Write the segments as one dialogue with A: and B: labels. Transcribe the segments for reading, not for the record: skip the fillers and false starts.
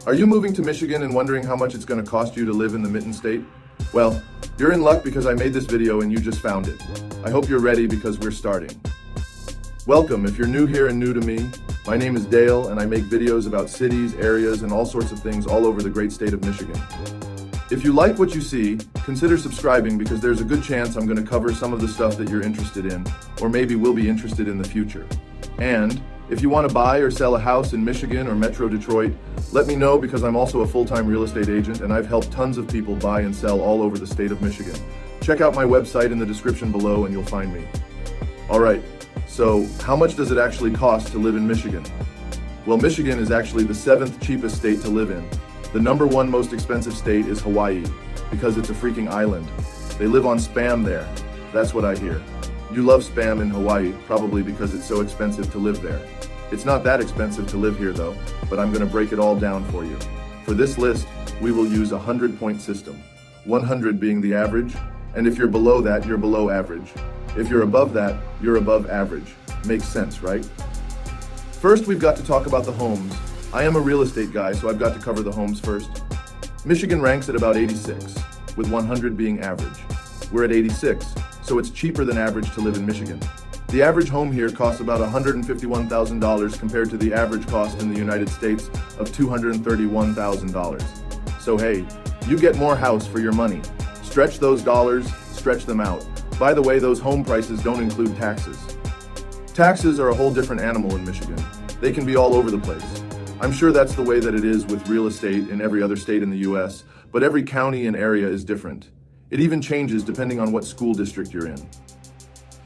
A: Are you moving to Michigan and wondering how much it's going to cost you to live in the Mitten State? Well, you're in luck because I made this video and you just found it. I hope you're ready because we're starting. Welcome. If you're new here and new to me, my name is Dale and I make videos about cities, areas, and all sorts of things all over the great state of Michigan. If you like what you see, consider subscribing because there's a good chance I'm going to cover some of the stuff that you're interested in, or maybe will be interested in the future. And if you want to buy or sell a house in Michigan or Metro Detroit, let me know because I'm also a full-time real estate agent and I've helped tons of people buy and sell all over the state of Michigan. Check out my website in the description below and you'll find me. All right, so how much does it actually cost to live in Michigan? Well, Michigan is actually the 7th cheapest state to live in. The #1 most expensive state is Hawaii because it's a freaking island. They live on Spam there. That's what I hear. You love Spam in Hawaii, probably because it's so expensive to live there. It's not that expensive to live here though, but I'm going to break it all down for you. For this list, we will use a 100-point system, 100 being the average, and if you're below that, you're below average. If you're above that, you're above average. Makes sense, right? First, we've got to talk about the homes. I am a real estate guy, so I've got to cover the homes first. Michigan ranks at about 86, with 100 being average. We're at 86, so it's cheaper than average to live in Michigan. The average home here costs about $151,000 compared to the average cost in the United States of $231,000. So hey, you get more house for your money. Stretch those dollars, stretch them out. By the way, those home prices don't include taxes. Taxes are a whole different animal in Michigan. They can be all over the place. I'm sure that's the way that it is with real estate in every other state in the US, but every county and area is different. It even changes depending on what school district you're in.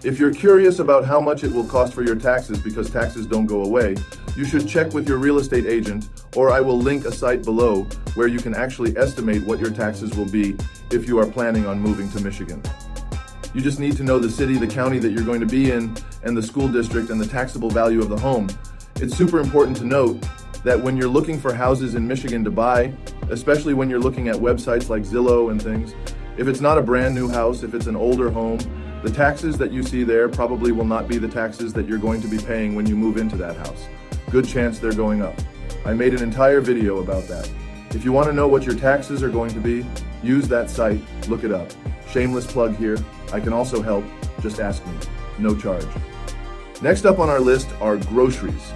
A: If you're curious about how much it will cost for your taxes because taxes don't go away, you should check with your real estate agent, or I will link a site below where you can actually estimate what your taxes will be if you are planning on moving to Michigan. You just need to know the city, the county that you're going to be in, and the school district and the taxable value of the home. It's super important to note that when you're looking for houses in Michigan to buy, especially when you're looking at websites like Zillow and things, if it's not a brand new house, if it's an older home, the taxes that you see there probably will not be the taxes that you're going to be paying when you move into that house. Good chance they're going up. I made an entire video about that. If you want to know what your taxes are going to be, use that site, look it up. Shameless plug here. I can also help. Just ask me. No charge. Next up on our list are groceries.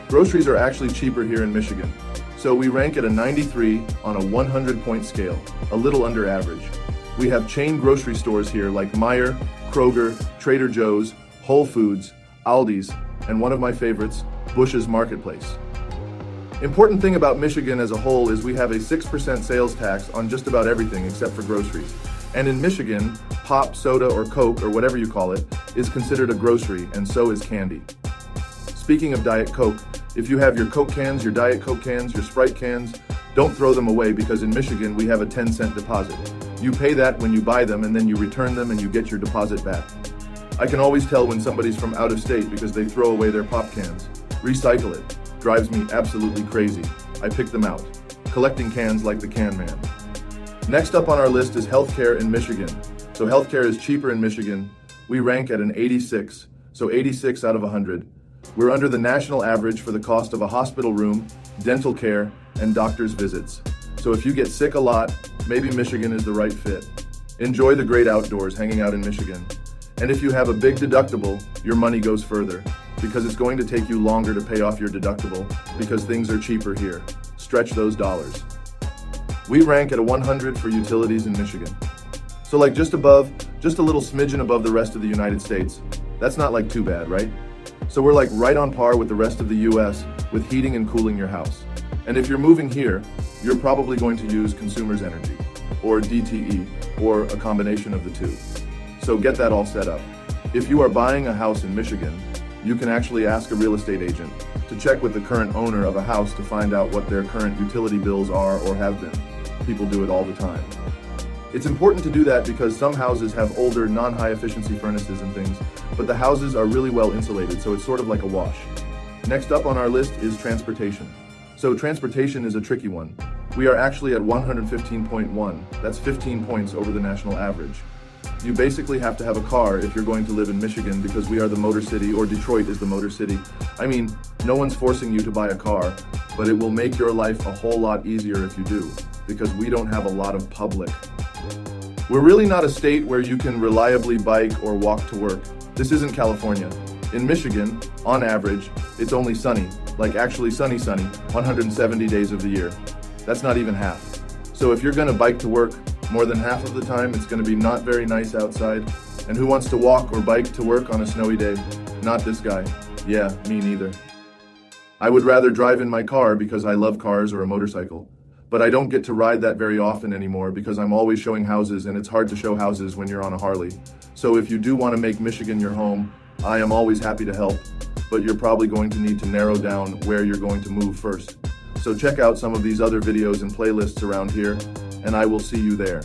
A: Groceries are actually cheaper here in Michigan. So we rank at a 93 on a 100-point scale, a little under average. We have chain grocery stores here like Meijer, Kroger, Trader Joe's, Whole Foods, Aldi's, and one of my favorites, Bush's Marketplace. Important thing about Michigan as a whole is we have a 6% sales tax on just about everything except for groceries. And in Michigan, pop, soda, or Coke, or whatever you call it, is considered a grocery, and so is candy. Speaking of Diet Coke, if you have your Coke cans, your Diet Coke cans, your Sprite cans, don't throw them away because in Michigan we have a 10-cent deposit. You pay that when you buy them and then you return them and you get your deposit back. I can always tell when somebody's from out of state because they throw away their pop cans. Recycle it. Drives me absolutely crazy. I pick them out. Collecting cans like the can man. Next up on our list is healthcare in Michigan. So healthcare is cheaper in Michigan. We rank at an 86, so 86 out of 100. We're under the national average for the cost of a hospital room, dental care, and doctor's visits. So if you get sick a lot, maybe Michigan is the right fit. Enjoy the great outdoors hanging out in Michigan. And if you have a big deductible, your money goes further because it's going to take you longer to pay off your deductible because things are cheaper here. Stretch those dollars. We rank at a 100 for utilities in Michigan. So like just a little smidgen above the rest of the United States. That's not like too bad, right? So we're like right on par with the rest of the US with heating and cooling your house. And if you're moving here, you're probably going to use consumer's energy, or DTE, or a combination of the two. So get that all set up. If you are buying a house in Michigan, you can actually ask a real estate agent to check with the current owner of a house to find out what their current utility bills are or have been. People do it all the time. It's important to do that because some houses have older, non-high efficiency furnaces and things, but the houses are really well insulated, so it's sort of like a wash. Next up on our list is transportation. So transportation is a tricky one. We are actually at 115.1. That's 15 points over the national average. You basically have to have a car if you're going to live in Michigan because we are the Motor City, or Detroit is the Motor City. I mean, no one's forcing you to buy a car, but it will make your life a whole lot easier if you do, because we don't have a lot of public. We're really not a state where you can reliably bike or walk to work. This isn't California. In Michigan, on average, it's only sunny, like actually sunny, 170 days of the year. That's not even half. So if you're gonna bike to work, more than half of the time it's gonna be not very nice outside. And who wants to walk or bike to work on a snowy day? Not this guy. Yeah, me neither. I would rather drive in my car because I love cars or a motorcycle. But I don't get to ride that very often anymore because I'm always showing houses, and it's hard to show houses when you're on a Harley. So if you do want to make Michigan your home, I am always happy to help, but you're probably going to need to narrow down where you're going to move first. So check out some of these other videos and playlists around here, and I will see you there.